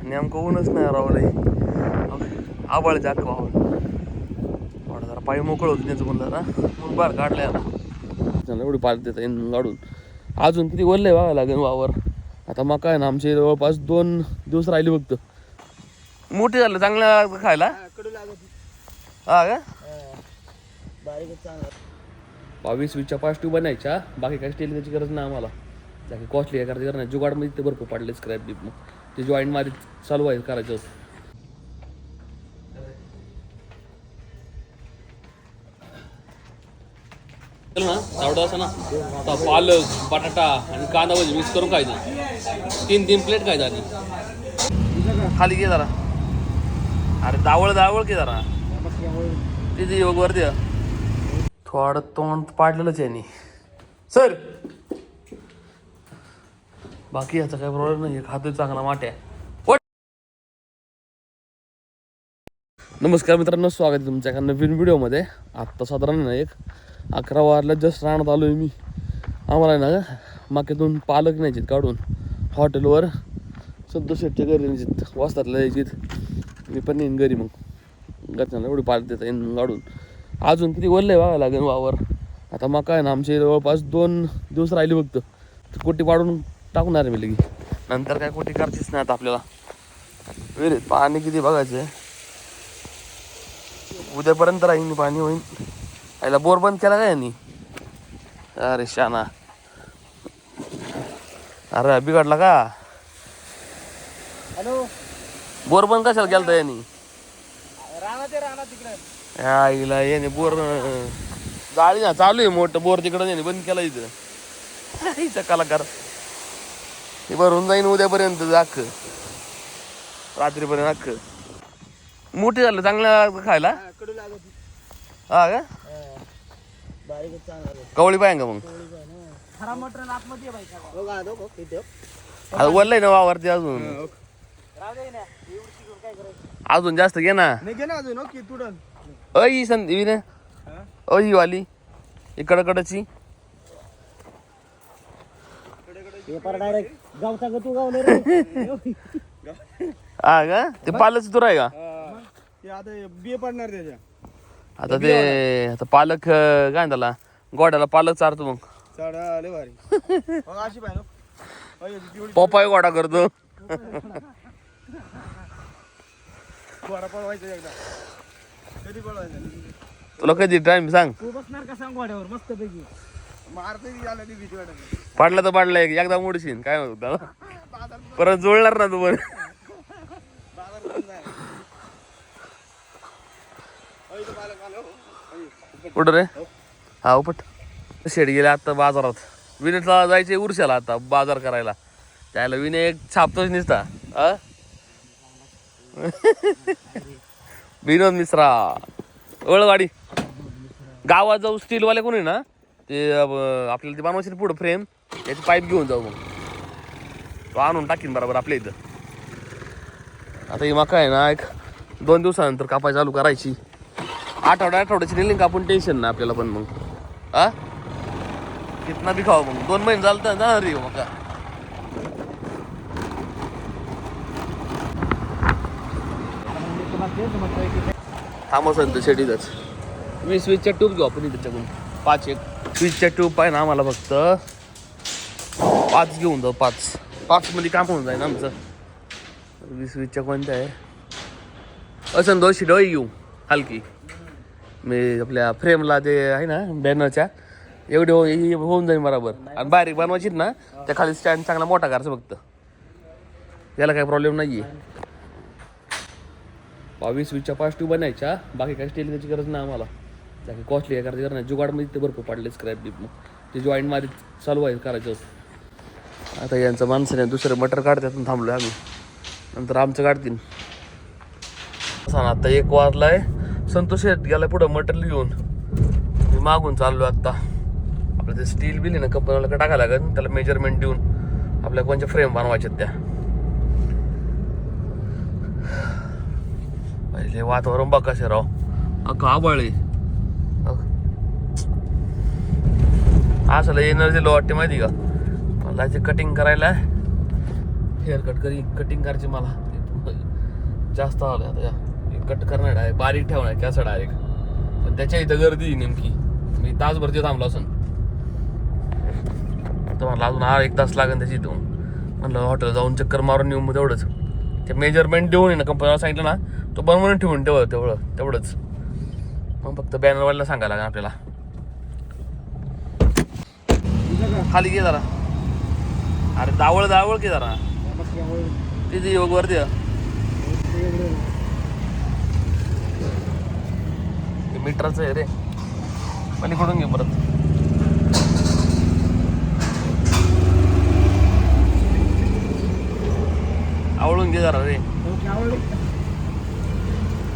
नेमकं ऊनच नाही रावलंय आबाळ जाक वाहून जरा पाय मोकळ होतं त्याचं म्हणलं ना मग बाहेर काढलंय आता एवढी पाणी देता येईन काढून अजून किती वरलंय बघायला लागेल वावर. आता मग काय ना आमचे जवळपास 2 दिवस राहिले फक्त. मोठी झालं चांगलं खायला हा का 22-20च्या 5 ट्यूब बनायच्या बाकी काही स्टील त्याची गरज नाही आम्हाला. बाकी कॉस्टली आहे करायची नाही जुगाडमध्ये ते भरपूर पडले स्क्रॅप बीप मग ते जॉईंट मध्ये चालू आहे करायचं होतं. ना आवडं असं ना पालक बटाटा आणि कांदा भाजी मिक्स करून खायचं 3 प्लेट खायचं आणि खाली घे जरा. अरे दावळ घे जरा तिथे वरती थोडं तोंड पाडलेलंच आहे सर. बाकी याचा काही प्रॉब्लेम नाही खातोय चांगला माट्या. नमस्कार मित्रांनो स्वागत आहे तुमच्या एका नवीन व्हिडिओमध्ये. आत्ता साधारण 11 वाजला जस्ट राहण्यात आलो आहे मी. आम्हाला ना माकेतून पालक न्यायचे काढून हॉटेलवर संतोष शेट्टीच्या घरी न्यायचे वाजतातला यायचे. मी पण येईन घरी मग घरच्यांना एवढी पालक देता येईन काढून. अजून किती वरलंय बघायला लागेल वावर. आता मग काय ना आमचे जवळपास 2 दिवस राहिले फक्त. कोटी पाडून टाकणार आहे मी लगी नंतर काय कोटी करायचीच नाही आता आपल्याला. विहिरीत पाणी किती बघायचं उद्यापर्यंत राहील पाणी होईल. याला बोर बंद केला काय यांनी. अरे शाना अरे बिघडला का बोर बंद कशाला केलता यांनी. आईला येणे बोर गाडी ना चालू आहे मोठं बोर तिकडं याने बंद केला इथं कलाकार. हे भरून जाईन उद्यापर्यंत अख्ख रात्रीपर्यंत अख्ख. मोठी झालं चांगलं खायला हा का कवळी पाहिजे का मग वरलंय ना वावरती अजून जास्त घे ना संधी अई वाली इकडची हा का ते पालच तुर आहे का आता ते आता पालक काय त्याला गोड्याला पालक चारतो मग पपाय गोडा करतो. तुला कधी टाइम सांग पाडला तर पाडला एकदा मोडशीन काय म्हणतो परत जोडणार ना तू पण. कुठं रे हा उपट शेड गेले आता बाजारात. विनेटला जायचे उरशाला आता बाजार करायला त्याला विने एक छापतोच निसता विनोद मिश्रा ओळगाडी गावात जाऊ. स्टीलवाले कोणी ना ते आपल्याला ते बनवायचे पुढं फ्रेम याची पाईप घेऊन जाऊ मग तो आणून टाकीन बरोबर आपल्या इथं. आता ही मका आहे ना 2 दिवसानंतर कापाय चालू करायची. आठवड्याची नेली का आपण टेन्शन ना आपल्याला पण मग हा कितना बी खावा मग 2 महिने चालतं ना रे मका. थांबवसन शेडीतच 20-20च्या ट्यूब घेऊ आपण त्याच्याकडून 5 20च्या ट्यूब पाहिजे ना आम्हाला फक्त 5 घेऊन जाऊ. 5 मध्ये काम होऊन जाईल आमचं. 20-20च्या कोणत्या आहे असं 200 डोई घेऊ हलकी. मी आपल्या फ्रेमला ते आहे ना बॅनरच्या एवढे होऊन जाईल बरोबर. आणि बारीक बनवायची ना त्या खाली स्टँड चांगला मोठा करायचं फक्त. याला काही प्रॉब्लेम नाही आहे. 22-20च्या 5 ट्यूब बनायच्या बाकी काही स्टील त्याची गरज नाही आम्हाला. बाकी कॉस्टली आहे करायची नाही जुगाडमध्ये ते भरपूर पडले स्क्रॅप बीप मग ते जॉईंट मध्ये चालू आहे करायचं होतं. आता यांचं माणसाने दुसरे मटर काढतात थांबलो आम्ही नंतर आमचं काढतील. आता 1 वाजलाय संतोष शेट गेलाय पुढं मटेरियल घेऊन. मी मागून चाललो आता. आपलं ते स्टील बिल आहे ना कंपनीला टाकायला लागेल त्याला मेजरमेंट देऊन आपल्या कोणत्या फ्रेम बनवायच्यात त्या. पहिले वातावरण बघ कसे राव आबाळे असं एनर्जी लो वाटते माहिती का मला. कटिंग करायला हेअर कटिंग करायची मला जास्त आलं आता कट करणार डायरेक्ट बारीक ठेवणार कसं डायरेक्ट पण त्याच्या इथं गर्दी नेमकी मी तासभर ते थांबलो असून तर मला अजून 1 तास लागेल त्याची इथून म्हणलं हॉटेल जाऊन चक्कर मारून येऊ मग तेवढंच ते मेजरमेंट देऊन ना कंपनीला सांगितलं ना तो बनवून ठेवून तेवढंच मग फक्त बॅनरवाल्याला सांगायला लागेल आपल्याला खाली घे जरा अरे दावळ की जरा तिथे योग वरती मीटरचं आहे रे पलीकडून घे परत आवळून घे जरा रे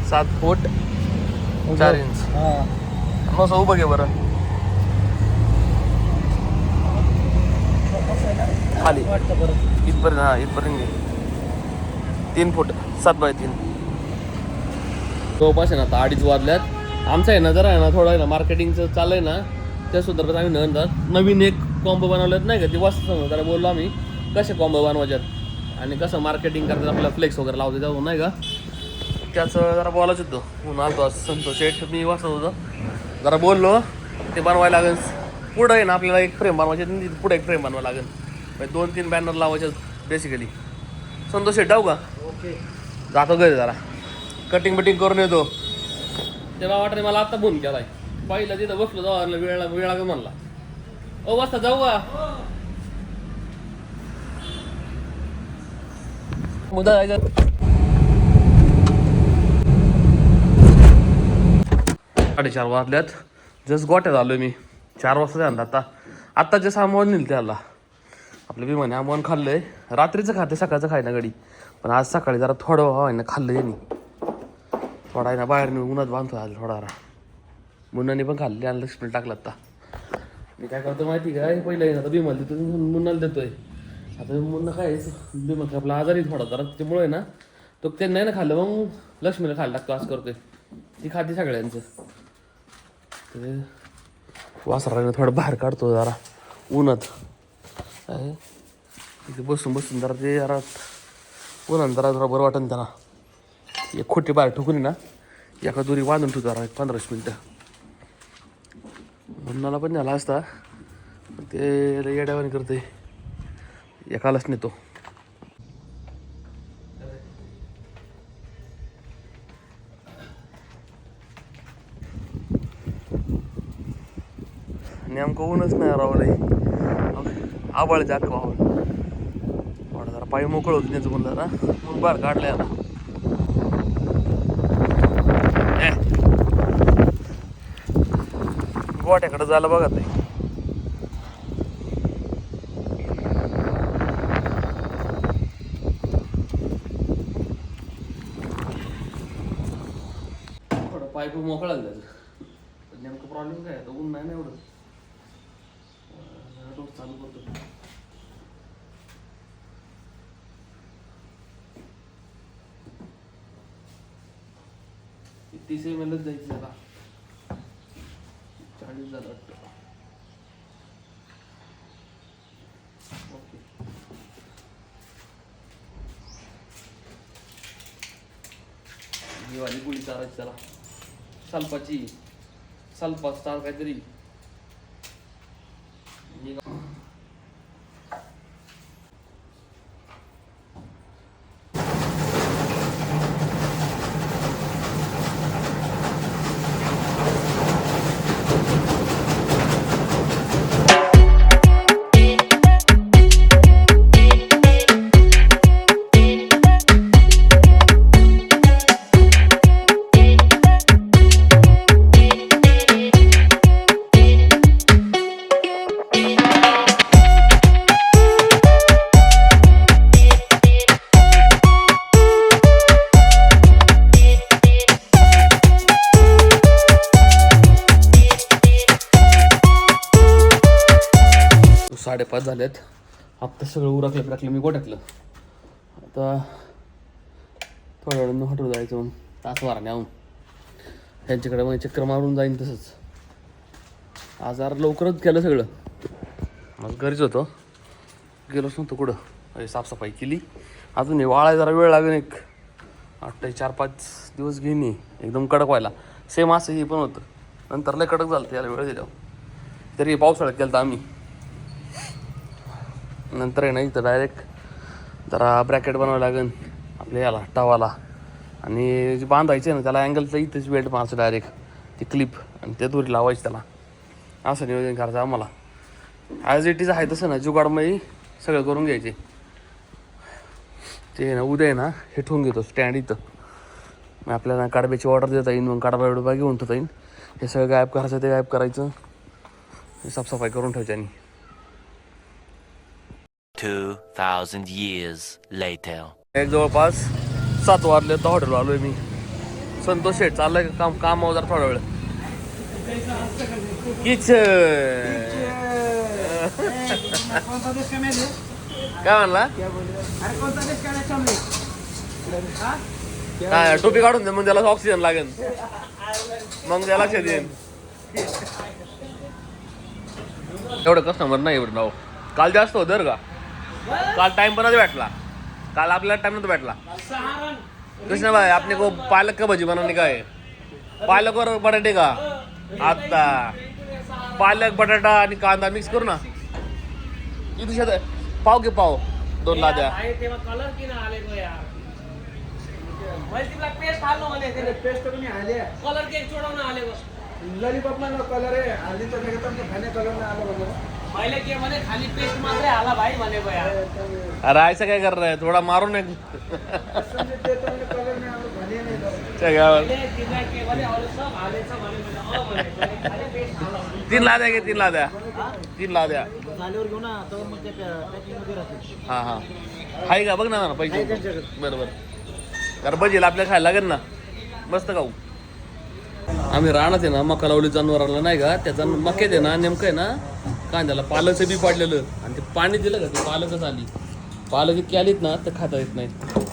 7 फूट 4 इंच मग उभं घे बरं खाली इथपर्यंत घे 3 फूट 7x3 जवळपास आहे ना आता 2:30 वाजल्यात आमचं आहे ना जरा आहे ना थोडं आहे ना मार्केटिंगचं चालू आहे ना त्या सुद्धा आम्ही नंतर नवीन एक कॉम्बो बनवलेत नाही का ती वस्त जरा बोललो आम्ही कसे कॉम्बो बनवायच्यात आणि कसं मार्केटिंग करतात आपल्याला फ्लेक्स वगैरे लावते त्यातून नाही का त्याचं जरा बोलायचं होतं म्हणून आलतो संतोष शेठ मी वाचत होतं जरा बोललो ते बनवायला लागेल पुढं आहे ना आपल्याला एक फ्रेम बनवायचे पुढे एक फ्रेम बनवायला लागेल 2-3 बॅनर लावायचे बेसिकली संतोष शेठ जाऊ का ओके जातो घरी जरा कटिंग बिटिंग करून येतो तेव्हा वाटणे मला आता फोन केलाय पहिला तिथं बसलो जाऊ वेळ लागेल म्हणला ओ वाजता जाऊ का मुदा जायचं 4:30 वाजल्यात जस्ट गोट्यात आलोय मी 4 वाजता जाणार आता जे सामान नेलं त्याला आपलं विमाने आमोन खाल्लंय रात्रीचं खाते सकाळचं खाय ना गडी पण आज सकाळी जरा थोडं व्हावं ना खाल्लं यांनी थोडा आहे ना बाहेर उन्हात बांधतो आज थोडा मुन्नाने पण खाल्ले आणि लक्ष्मी टाकला आता मी काय करतो माहिती काय पहिलं आहे ना आता बिमाला देतो मुन्नाला देतोय आता मुन्ना काय बिमा आपला आजारी थोडा जरा त्यामुळे ना तो त्यांना नाही ना खाल्लं मग लक्ष्मीला खायला टाकतो असं करतोय ती खाते सगळ्यांचं ते वासराने थोडं बाहेर काढतो जरा उन्हात आहे तिथे बसून जरा ते जरा उन्हात जरा बरं वाटेल त्यांना एक खोटी बाहेर ठोकून ना एका दोरी बांधून ठेवतो जरा 15 मिनिटं मुन्नाला पण झाला असता ते येड्यावानी करते एकालाच नेतो नेमकं ऊनच नाही रावलंय आबाळ जाक वाहून जरा पाय मोकळ होत त्याचं म्हणलं ना मग बाहेर काढलंय आता गोट्याकडे जायला बघा ते थोडं पाईप मोकळा त्याचं नेमकं प्रॉब्लेम काय आता ऊन नाही ना एवढं चालू करतो 30 ml जायचं त्याला 40 झालं वाटतं ओके ही वाली गुळी चारायची त्याला सल्फाची सल्फा स्टार काहीतरी साडेपाच झालेत आत्ता सगळं उरकलं मी गोट्यातलं आता थोड्या वेळानं हॉटेल जायचं मग तास वारा न्यावून त्यांच्याकडे मग चक्कर मारून जाईन तसंच आज जरा लवकरच केलं सगळं मग घरीच होतो गेलोच नव्हतो कुठं साफसफाई केली अजून हे वाळाय जरा वेळ लागेल एक 8 ते 4-5 दिवस घेईन एकदम कडक व्हायला. सेम असं हे पण होतं, नंतर लय कडक झालं याला वेळ दिल्यावर. तरी पावसाळ्यात केलं तर आम्ही नंतर आहे ना इथं डायरेक्ट जरा ब्रॅकेट बनवावं लागेल आपल्या याला टावाला, आणि जे बांधायचं ना त्याला अँगलचं इथंच वेट मारायचं डायरेक्ट ती क्लिप, आणि त्या दोरी लावायची त्याला. असं नियोजन करायचं आम्हाला. ॲज इट इज आहे तसं ना जुगाडमध्ये सगळं करून घ्यायचे. ते ना उद्या आहे ना हे ठेवून घेतो स्टँड इथं, मग आपल्याला काडब्याची ऑर्डर देता येईल, मग काडबा बिडबा घेऊन ठेवता येईल. हे सगळं गायब करायचं, ते गायब करायचं, साफसफाई करून ठेवायची. आणि 2000 years later. एक जवळपास 7 वाजले तर हॉटेल आलोय मी. संतोष शेठ चाललंय काम कामावर जरा थोडा वेळ. काय म्हणला? काय टोपी काढून दे, मग त्याला ऑक्सिजन लागेल, मग त्याला लक्षात येईल. एवढं कस्टमर नाही एवढं नाव. काल जास्त होतं का, काल टाइम पण भेटला, काल आपल्याला टाइम नव्हता भेटला. कृष्णा भाई आपने को पालक का भजी बनाने का है, पालक और बटाटे का. आता पालक बटाटा आणि कांदा मिक्स करू ना. किती पाव के पाव 2 लाद्या. लॉलीपॉप में कलर है, हल्दी तो नहीं तो खाने कलर में आला बघा. पहिले के म्हणे खाली पेस्ट मात्र आला भाई म्हणे बया. अरे ऐसा काय कर रहा है, थोड़ा मारो ना. ते तो म्हणे कलर में आला म्हणे नाही तो. क्या के वाले और सब आले सब म्हणे खाली पेस्ट आला. 3 लाद्या घे, 3 लाद्या, 3 लाद्या. झाल्यावर घेऊ ना, तर मग ते पॅकिंग मध्ये राहते. हा हा आहे का बघ ना पैसे. बरोबर, कारण भजीला आपल्याला खायला लागेल ना, मस्त खाऊ. आम्ही राहणार आहे ना मका लावली जनावराला नाही का, त्याचा मक्यात आहे ना नेमकं आहे ना कांद्याला पालकचं बी पाडलेलं, आणि ते पाणी दिलं का ते पालकच आली. पालक इतकी आलीत ना तर खाता येत नाही,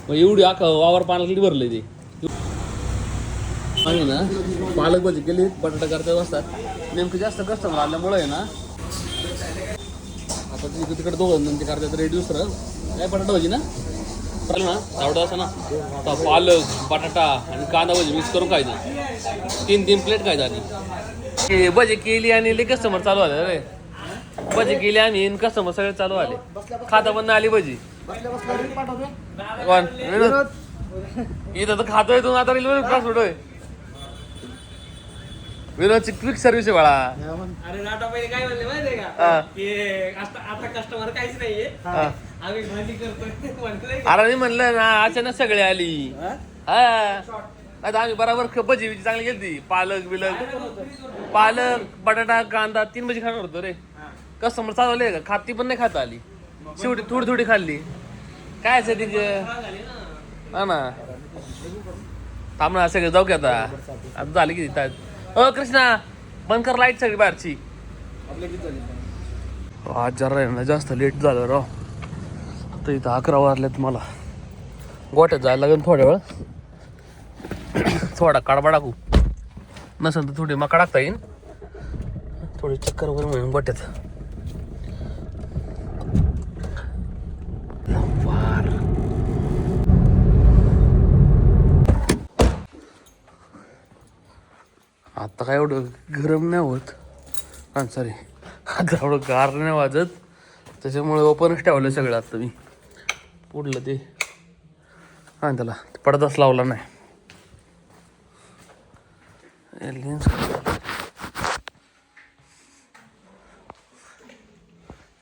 मग एवढी वावर पाण्याला भरलं ते. आम्ही ना पालक भाजी केली, बटाटा करता असतात नेमकं जास्त कस्टमर आल्यामुळे आहे ना. आता तिकडे दोघं ते करतात रेडी. दुसरं काय बटाटा भाजी ना ना आवडत असं ना, पालक बटाटा आणि कांदा भजी मिक्स करून खायचं. 3 प्लेट खायचं. आणि भजी केली आणि लई कस्टमर चालू आले रे. भजी केली आम्ही, कस्टमर सगळे चालू आले, खाता पण नाही आली भजी. कोण इथं तर खातोय तू, आता रील सोडोय. विनोदची क्विक सर्व्हिस आहे बाळा. अरे नाटा पहिले काय म्हणले माहितीये का, की आता कस्टमर काहीच नाहीये, आम्ही भाजी करतोय. अरे मी म्हणलं ना अचानक सगळे आली. हा आता आम्ही बरोबर भजी बिजी चांगली गेली. पालक बटाटा कांदा 3 भजी खाणार होतो रे. कस्टमर चालवले का, खाती पण नाही खाता आली, शेवटी थोडी खाल्ली. काय तिचे हा ना. थांब ना सगळे जाऊ की आता झाली की. कृष्णा बंद कर लाईट सगळी बाहेरची. आज जरा ना जास्त लेट झालं राव. आता इथं 11 वाजल्यात. मला गोट्यात जायला लागेल थोड्या वेळ. थोडा काढबा टाकू, नसेल तर थोडी मका टाकता येईल. थोडी चक्कर वगैरे म्हणून गोट्यात. आता काय एवढं गरम नाही होत, हा सॉरी आता एवढं गार नाही वाजत, त्याच्यामुळे ओपनच ठेवलं सगळं. आता मी पुढलं ते हा त्याला पडदाच लावला नाही.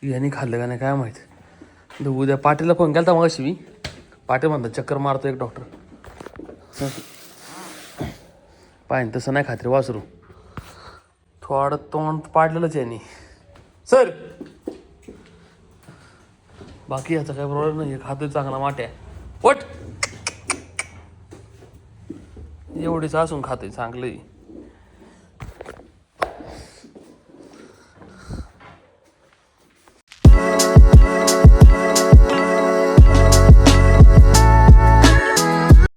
याने खाल्लं का नाही काय माहित. उद्या पाटीला फोन केला तर मग अशी मी पाटी म्हणतात चक्कर मारतो एक डॉक्टर. पाहिजे तसं नाही खात्री वासरू, थोडं तोंड पाडलेलंच याने सर. बाकी याचा काही प्रॉब्लेम नाही, खातोय चांगला माट्या. वट एवढीच असून खातोय चांगलं.